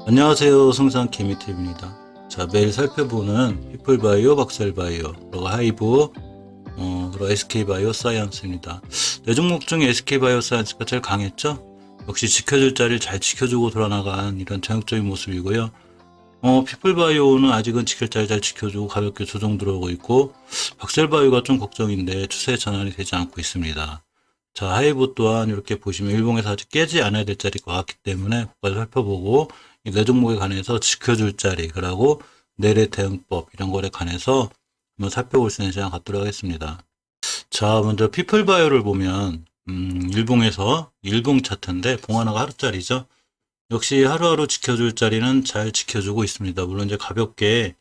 안녕하세요. 성산 개미TV입니다. 자, 매일 살펴보는 피플바이오, 박셀바이오, 그리고 하이브, 그리고 SK바이오 사이언스입니다. 네 종목 중에 SK바이오 사이언스가 제일 강했죠? 역시 지켜줄 자리를 잘 지켜주고 돌아나간 이런 전형적인 모습이고요. 피플바이오는 아직은 지킬 자리 잘 지켜주고 가볍게 조정 들어오고 있고, 박셀바이오가 좀 걱정인데 추세 전환이 되지 않고 있습니다. 자, 하이브 또한 이렇게 보시면 일봉에서 아직 깨지 않아야 될 자리가 왔기 때문에 그까지 살펴보고 이 네 종목에 관해서 지켜줄 자리, 그리고 내래 대응법 이런 거에 관해서 한번 살펴볼 수 있는 시간 갖도록 하겠습니다. 자, 먼저 피플바이오를 보면 일봉에서 일봉 차트인데 봉하나가 하루짜리죠. 역시 하루하루 지켜줄 자리는 잘 지켜주고 있습니다. 물론 이제 가볍게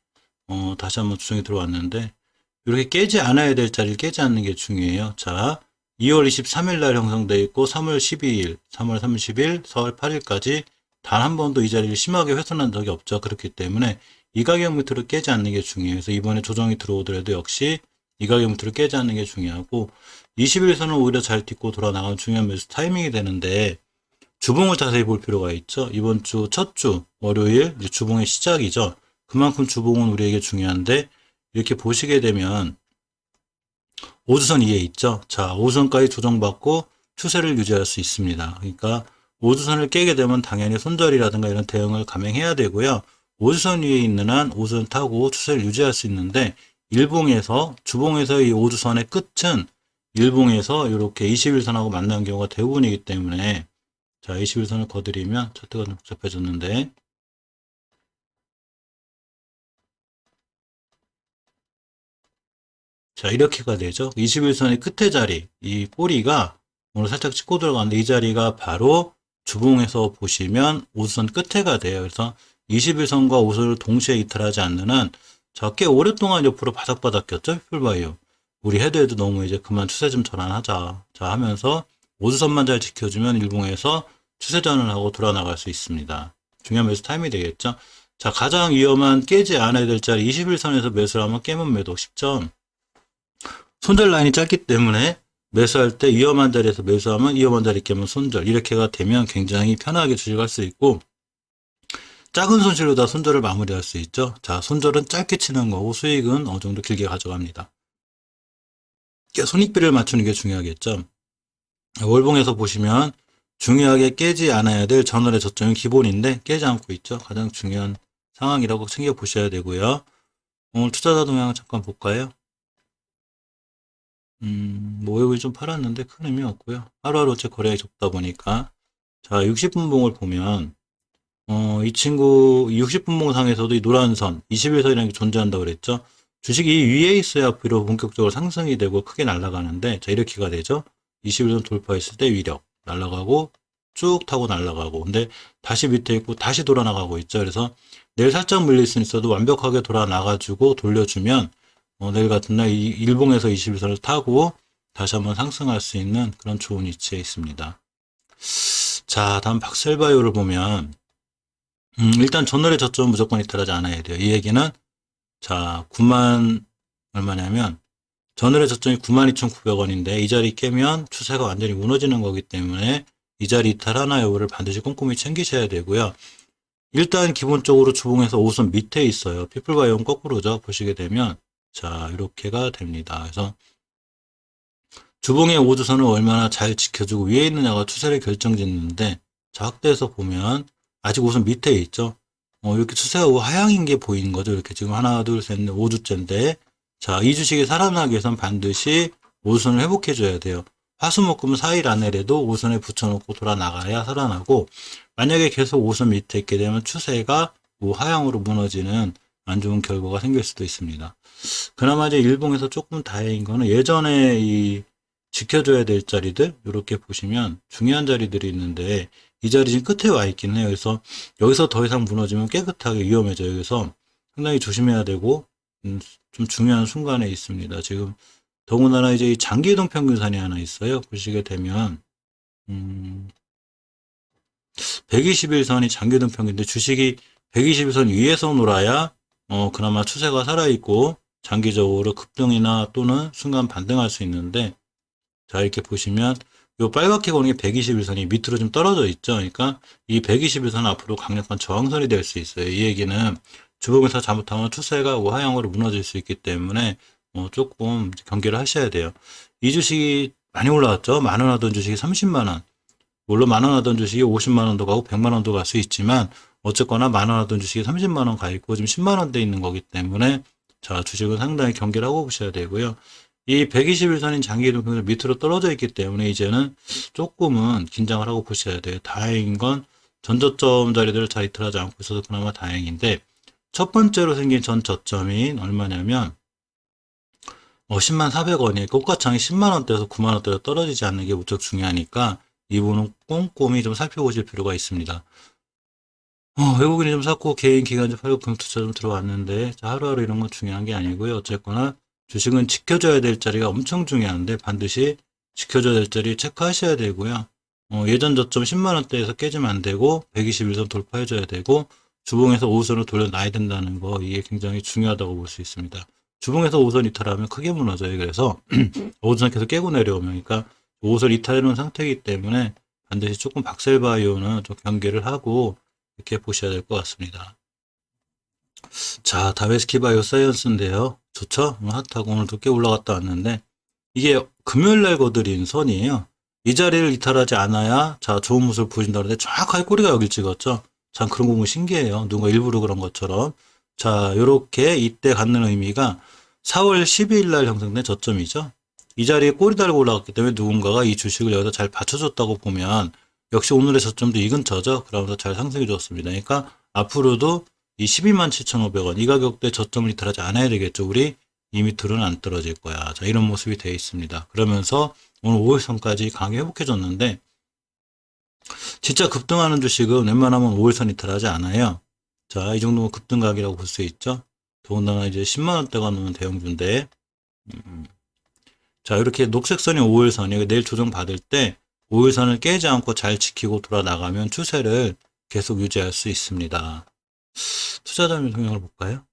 다시 한번 조정이 들어왔는데 이렇게 깨지 않아야 될 자리를 깨지 않는 게 중요해요. 자, 2월 23일 날 형성되어 있고 3월 12일, 3월 30일, 4월 8일까지 단 한 번도 이 자리를 심하게 훼손한 적이 없죠. 그렇기 때문에 이 가격 밑으로 깨지 않는 게 중요해요. 그래서 이번에 조정이 들어오더라도 역시 이 가격 밑으로 깨지 않는 게 중요하고 20일선은 오히려 잘 딛고 돌아 나가는 중요한 매수 타이밍이 되는데 주봉을 자세히 볼 필요가 있죠. 이번 주 첫 주 월요일 주봉의 시작이죠. 그만큼 주봉은 우리에게 중요한데 이렇게 보시게 되면 5주선 위에 있죠. 자, 5주선까지 조정받고 추세를 유지할 수 있습니다. 그러니까 5주선을 깨게 되면 당연히 손절이라든가 이런 대응을 감행해야 되고요. 5주선 위에 있는 한 5주선 타고 추세를 유지할 수 있는데 일봉에서 주봉에서 이 5주선의 끝은 일봉에서 이렇게 21선하고 만나는 경우가 대부분이기 때문에 자, 21선을 거드리면 차트가 좀 복잡해졌는데 자, 이렇게가 되죠. 21선의 끝에 자리, 이 꼬리가 오늘 살짝 찍고 들어가는데 이 자리가 바로 주봉에서 보시면 5선 끝에가 돼요. 그래서 21선과 5선을 동시에 이탈하지 않는 한 자, 꽤 오랫동안 옆으로 바닥바닥 꼈죠. 피플바이오. 우리 해도 너무 이제 그만 추세 좀 전환하자. 자, 하면서 5주선만 잘 지켜주면 일봉에서 추세 전환하고 돌아 나갈 수 있습니다. 중요한 매수 타임이 되겠죠. 자, 가장 위험한 깨지 않아야 될 자리 21선에서 매수를 하면 깨면 매도 10점. 손절 라인이 짧기 때문에 매수할 때 위험한 자리에서 매수하면 위험한 자리 깨면 손절, 이렇게가 되면 굉장히 편하게 주식할 수 있고 작은 손실로 다 손절을 마무리할 수 있죠. 자, 손절은 짧게 치는 거고 수익은 어느 정도 길게 가져갑니다. 손익비를 맞추는 게 중요하겠죠. 월봉에서 보시면 중요하게 깨지 않아야 될 전월의 저점이 기본인데 깨지 않고 있죠. 가장 중요한 상황이라고 챙겨 보셔야 되고요. 오늘 투자자 동향을 잠깐 볼까요? 모욕이 좀 팔았는데 큰 의미 없고요. 하루하루째 거래량이 적다 보니까. 자, 60분봉을 보면, 이 친구 60분봉 상에서도 이 노란 선, 21선이라는 게 존재한다고 그랬죠. 주식이 위에 있어야 앞으로 본격적으로 상승이 되고 크게 날아가는데, 자, 이렇게가 되죠. 21선 돌파했을 때 위력, 날아가고, 쭉 타고 날아가고, 근데 다시 밑에 있고, 다시 돌아 나가고 있죠. 그래서 내일 살짝 물릴 수는 있어도 완벽하게 돌아 나가지고 돌려주면, 내일 같은 날 일봉에서 21선을 타고 다시 한번 상승할 수 있는 그런 좋은 위치에 있습니다. 자, 다음 박셀바이오를 보면 일단 전월의 저점은 무조건 이탈하지 않아야 돼요. 이 얘기는 자, 9만 얼마냐면 전월의 저점이 92,900원인데 이 자리 깨면 추세가 완전히 무너지는 거기 때문에 이 자리 이탈하나 여부를 반드시 꼼꼼히 챙기셔야 되고요. 일단 기본적으로 주봉에서 5선 밑에 있어요. 피플바이오는 거꾸로죠. 보시게 되면 자, 이렇게가 됩니다. 그래서 주봉의 5주선을 얼마나 잘 지켜주고 위에 있느냐가 추세를 결정짓는데 자, 확대해서 보면 아직 5선 밑에 있죠. 이렇게 추세가 하향인 게 보이는 거죠. 이렇게 지금 하나, 둘, 셋, 넷, 5주째인데 자, 이 주식이 살아나기 위해서는 반드시 5주선을 회복해 줘야 돼요. 화수목금 4일 안에라도 5선에 붙여놓고 돌아 나가야 살아나고 만약에 계속 5선 밑에 있게 되면 추세가 하향으로 무너지는 안 좋은 결과가 생길 수도 있습니다. 그나마 이제 일봉에서 조금 다행인 거는 예전에 이 지켜줘야 될 자리들 이렇게 보시면 중요한 자리들이 있는데 이 자리 지금 끝에 와 있긴 해요. 그래서 여기서 더 이상 무너지면 깨끗하게 위험해져요. 그래서 상당히 조심해야 되고 좀 중요한 순간에 있습니다. 지금 더군다나 이제 이 장기이동 평균선이 하나 있어요. 보시게 되면 121선이 장기이동 평균인데 주식이 121선 위에서 놀아야 그나마 추세가 살아있고 장기적으로 급등이나 또는 순간 반등할 수 있는데 자, 이렇게 보시면 요 빨갛게 보는 게 121선이 밑으로 좀 떨어져 있죠. 그러니까 이 121선 앞으로 강력한 저항선이 될 수 있어요. 이 얘기는 주봉에서 잘못하면 추세가 우하향으로 무너질 수 있기 때문에 조금 경계를 하셔야 돼요. 이 주식이 많이 올라왔죠. 10,000원 하던 주식이 30만 원. 물론 10,000원 하던 주식이 50만 원도 가고 100만 원도 갈 수 있지만 어쨌거나 10,000원 하던 주식이 30만 원 가 있고 지금 10만 원대 있는 거기 때문에 자, 주식은 상당히 경계를 하고 보셔야 되고요. 이 121선인 장기이동 밑으로 떨어져 있기 때문에 이제는 조금은 긴장을 하고 보셔야 돼요. 다행인 건 전저점 자리들을 잘 이탈하지 않고 있어서 그나마 다행인데 첫 번째로 생긴 전 저점인 얼마냐면 10만 400원이 꽃가창이 10만 원대에서 9만 원대로 떨어지지 않는 게 무척 중요하니까 이 부분은 꼼꼼히 좀 살펴보실 필요가 있습니다. 외국인이 좀 샀고 개인 기관지 팔고 금투자 좀 들어왔는데 자, 하루하루 이런 건 중요한 게 아니고요. 어쨌거나 주식은 지켜줘야 될 자리가 엄청 중요한데 반드시 지켜줘야 될 자리 체크하셔야 되고요. 예전 저점 10만 원대에서 깨지면 안 되고 121선 돌파해줘야 되고 주봉에서 5선을 돌려놔야 된다는 거 이게 굉장히 중요하다고 볼 수 있습니다. 주봉에서 5선 이탈하면 크게 무너져요. 그래서 5선 계속 깨고 내려오면 그러니까 5선 이탈해놓은 상태이기 때문에 반드시 조금 박셀바이오는 좀 경계를 하고 이렇게 보셔야 될 것 같습니다. 자, 다메스키바이오 사이언스인데요. 좋죠? 핫하고 오늘도 꽤 올라갔다 왔는데 이게 금요일날 거드린 선이에요. 이 자리를 이탈하지 않아야 자 좋은 모습을 보여준다는데 정확하게 꼬리가 여길 찍었죠. 참 그런 거 보면 신기해요. 누가 일부러 그런 것처럼. 자, 요렇게 이때 갖는 의미가 4월 12일 날 형성된 저점이죠. 이 자리에 꼬리 달고 올라갔기 때문에 누군가가 이 주식을 여기다 잘 받쳐줬다고 보면 역시 오늘의 저점도 이 근처죠. 그러면서 잘 상승해 줬습니다. 그러니까 앞으로도 이 12만 7,500원 이 가격대 저점을 이탈하지 않아야 되겠죠. 우리 이 밑으로는 안 떨어질 거야. 자, 이런 모습이 되어 있습니다. 그러면서 오늘 5일선까지 강하게 회복해줬는데 진짜 급등하는 주식은 웬만하면 5일선 이탈하지 않아요. 자, 이 정도면 급등각이라고 볼 수 있죠. 더군다나 이제 10만 원대가 넘는 대형주인데 자, 이렇게 녹색선이 5일선이 내일 조정 받을 때 5일선을 깨지 않고 잘 지키고 돌아나가면 추세를 계속 유지할 수 있습니다. 투자자별 성향을 볼까요?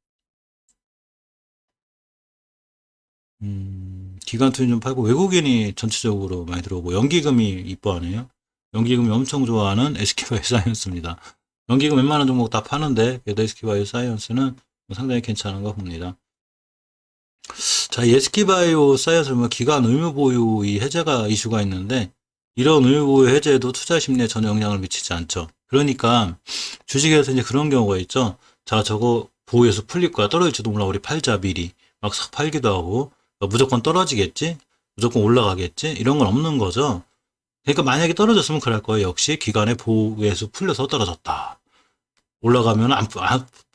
기관 투자 좀 팔고 외국인이 전체적으로 많이 들어오고 연기금이 이뻐하네요. 연기금이 엄청 좋아하는 SK바이오사이언스입니다. 연기금 웬만한 종목 다 파는데 그래도 SK바이오사이언스는 상당히 괜찮은 거 봅니다. 자, 이 SK바이오사이언스 기관 의무보유 이 해제가 이슈가 있는데 이런 의무보유 해제도 투자 심리에 전혀 영향을 미치지 않죠. 그러니까 주식에서 이제 그런 경우가 있죠. 자, 저거 보유해서 풀릴 거야. 떨어질지도 몰라. 우리 팔자 미리. 막 싹 팔기도 하고. 무조건 떨어지겠지? 무조건 올라가겠지? 이런 건 없는 거죠. 그러니까 만약에 떨어졌으면 그럴 거예요. 역시 기간의 보유해서 풀려서 떨어졌다. 올라가면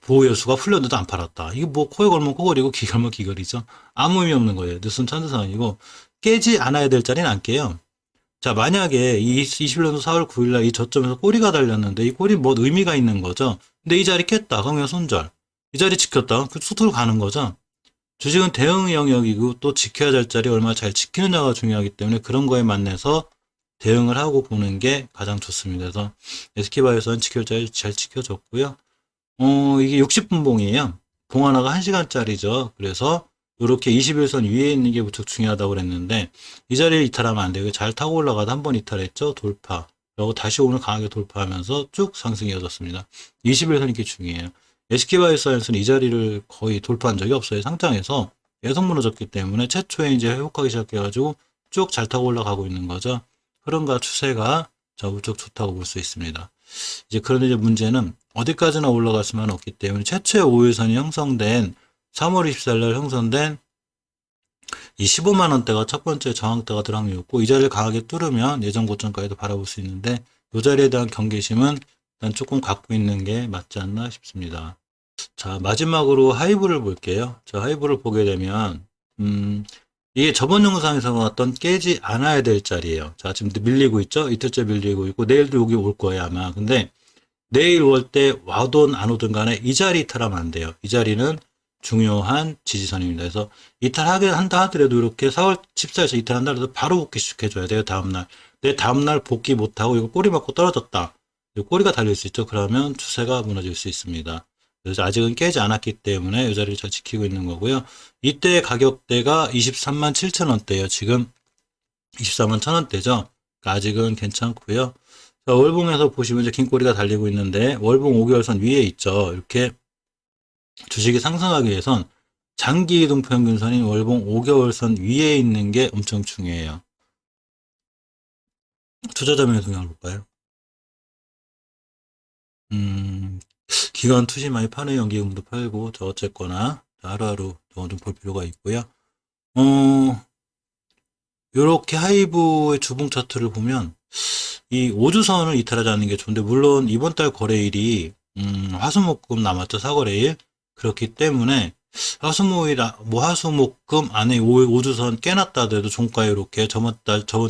보유해수가 풀렸는데도 안 팔았다. 이게 뭐 코에 걸면 코걸이고 기 걸면 기걸이죠. 아무 의미 없는 거예요. 뉴스는 천재상이고 깨지 않아야 될 자리는 안 깨요. 자, 만약에 이 21년도 4월 9일날 이 저점에서 꼬리가 달렸는데 이 꼬리 뭐 의미가 있는 거죠. 근데 이 자리 깼다. 그럼 그냥 손절. 이 자리 지켰다. 그 수틀 가는 거죠. 주식은 대응 영역이고 또 지켜야 될 자리 얼마나 잘 지키느냐가 중요하기 때문에 그런 거에 만나서 대응을 하고 보는 게 가장 좋습니다. 그래서 SK바이오는 지킬 자리 잘 지켜줬고요. 이게 60분 봉이에요. 봉 하나가 1시간짜리죠. 그래서 이렇게 21선 위에 있는 게 무척 중요하다고 그랬는데 이 자리에 이탈하면 안 돼요. 잘 타고 올라가다 한 번 이탈했죠. 돌파. 그리고 다시 오늘 강하게 돌파하면서 쭉 상승이 이어졌습니다. 21선이 이렇게 중요해요. SK바이오사이언스는 이 자리를 거의 돌파한 적이 없어요. 상장에서 계속 무너졌기 때문에 최초에 이제 회복하기 시작해가지고 쭉 잘 타고 올라가고 있는 거죠. 흐름과 추세가 무척 좋다고 볼 수 있습니다. 그런데 이제 문제는 어디까지나 올라갈 수만 없기 때문에 최초의 5일선이 형성된 3월 24일 날 형성된 이 15만 원대가 첫 번째 저항대가 들 확률이었고 이 자리를 강하게 뚫으면 예전 고점까지도 바라볼 수 있는데 이 자리에 대한 경계심은 일단 조금 갖고 있는 게 맞지 않나 싶습니다. 자, 마지막으로 하이브를 볼게요. 자, 하이브를 보게 되면 이게 저번 영상에서 나왔던 깨지 않아야 될 자리예요. 자, 지금 밀리고 있죠? 이틀째 밀리고 있고 내일도 여기 올 거예요 아마. 근데 내일 올 때 와든 안 오든 간에 이 자리 이탈하면 안 돼요. 이 자리는 중요한 지지선입니다. 그래서 이탈하게 한다 하더라도 이렇게 4월 14일에서 이탈한다 해도 바로 복귀시켜줘야 돼요. 다음날. 내 다음날 복귀 못하고 이거 꼬리 맞고 떨어졌다. 꼬리가 달릴 수 있죠. 그러면 추세가 무너질 수 있습니다. 그래서 아직은 깨지 않았기 때문에 이 자리를 잘 지키고 있는 거고요. 이때 가격대가 23만 7천 원대예요. 지금 24만 1,000원대죠. 아직은 괜찮고요. 자, 월봉에서 보시면 이제 긴 꼬리가 달리고 있는데 월봉 5개월선 위에 있죠. 이렇게 주식이 상승하기 위해선 장기 이동 평균선인 월봉 5개월선 위에 있는 게 엄청 중요해요. 투자자명의 동향을 볼까요? 기관 투시 많이 파는 연기금도 팔고, 저 어쨌거나 하루하루 좀 볼 필요가 있고요. 요렇게 하이브의 주봉 차트를 보면 이 5주선을 이탈하지 않는 게 좋은데, 물론 이번 달 거래일이 화수목금 남았죠. 사거래일. 그렇기 때문에 화수목금 안에 5주선 깨놨다 하더라도 종가에 이렇게 저번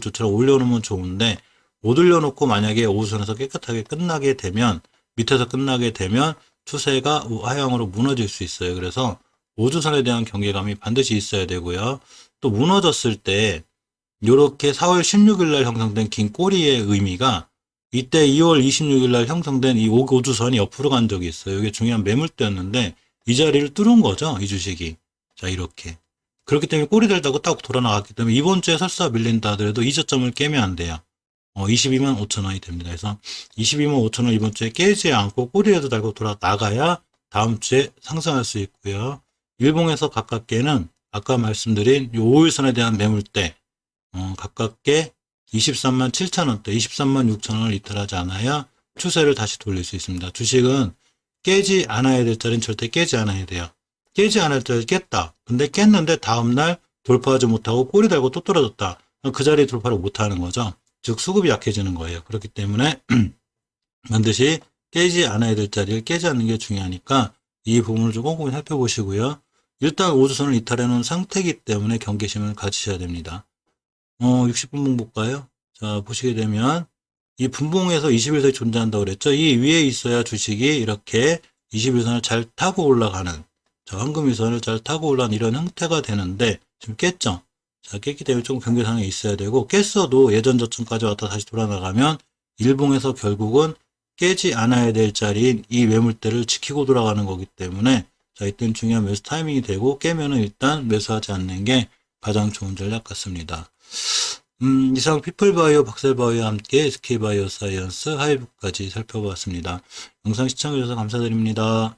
주처럼 올려놓으면 좋은데, 못 올려놓고 만약에 5주선에서 깨끗하게 끝나게 되면, 밑에서 끝나게 되면 추세가 하향으로 무너질 수 있어요. 그래서 5주선에 대한 경계감이 반드시 있어야 되고요. 또 무너졌을 때 요렇게 4월 16일 날 형성된 긴 꼬리의 의미가, 이때 2월 26일 날 형성된 이 5주선이 옆으로 간 적이 있어요. 이게 중요한 매물대였는데 이 자리를 뚫은 거죠, 이 주식이. 자, 이렇게. 그렇기 때문에 꼬리 달다고 딱 돌아 나갔기 때문에 이번 주에 설사 밀린다 하더라도 이 저점을 깨면 안 돼요. 22만 5천 원이 됩니다. 그래서 22만 5천 원 이번 주에 깨지 않고 꼬리라도 달고 돌아 나가야 다음 주에 상승할 수 있고요. 일봉에서 가깝게는 아까 말씀드린 이 5일선에 대한 매물대, 가깝게 23만 7천 원대, 23만 6천 원을 이탈하지 않아야 추세를 다시 돌릴 수 있습니다. 주식은 깨지 않아야 될 자리는 절대 깨지 않아야 돼요. 깨지 않을 자리 깼다. 근데 깼는데 다음날 돌파하지 못하고 꼬리 달고 또 떨어졌다. 그 자리에 돌파를 못하는 거죠. 즉 수급이 약해지는 거예요. 그렇기 때문에 반드시 깨지 않아야 될 자리를 깨지 않는 게 중요하니까 이 부분을 좀 꼼꼼히 살펴보시고요. 일단 5주선을 이탈해 놓은 상태이기 때문에 경계심을 가지셔야 됩니다. 60분봉 볼까요? 자, 보시게 되면 이 분봉에서 21선이 존재한다고 그랬죠. 이 위에 있어야 주식이 이렇게 21선을 잘 타고 올라가는, 저 황금위선을 잘 타고 올라가는 이런 형태가 되는데 지금 깼죠. 자, 깼기 때문에 조금 경계상에 있어야 되고, 깼어도 예전 저점까지 왔다 다시 돌아나가면 일봉에서 결국은 깨지 않아야 될 자리인 이 매물대를 지키고 돌아가는 거기 때문에, 자, 이때는 중요한 매수 타이밍이 되고, 깨면은 일단 매수하지 않는 게 가장 좋은 전략 같습니다. 이상 피플바이오 박셀바이오와 함께 SK바이오사이언스 하이브까지 살펴보았습니다. 영상 시청해주셔서 감사드립니다.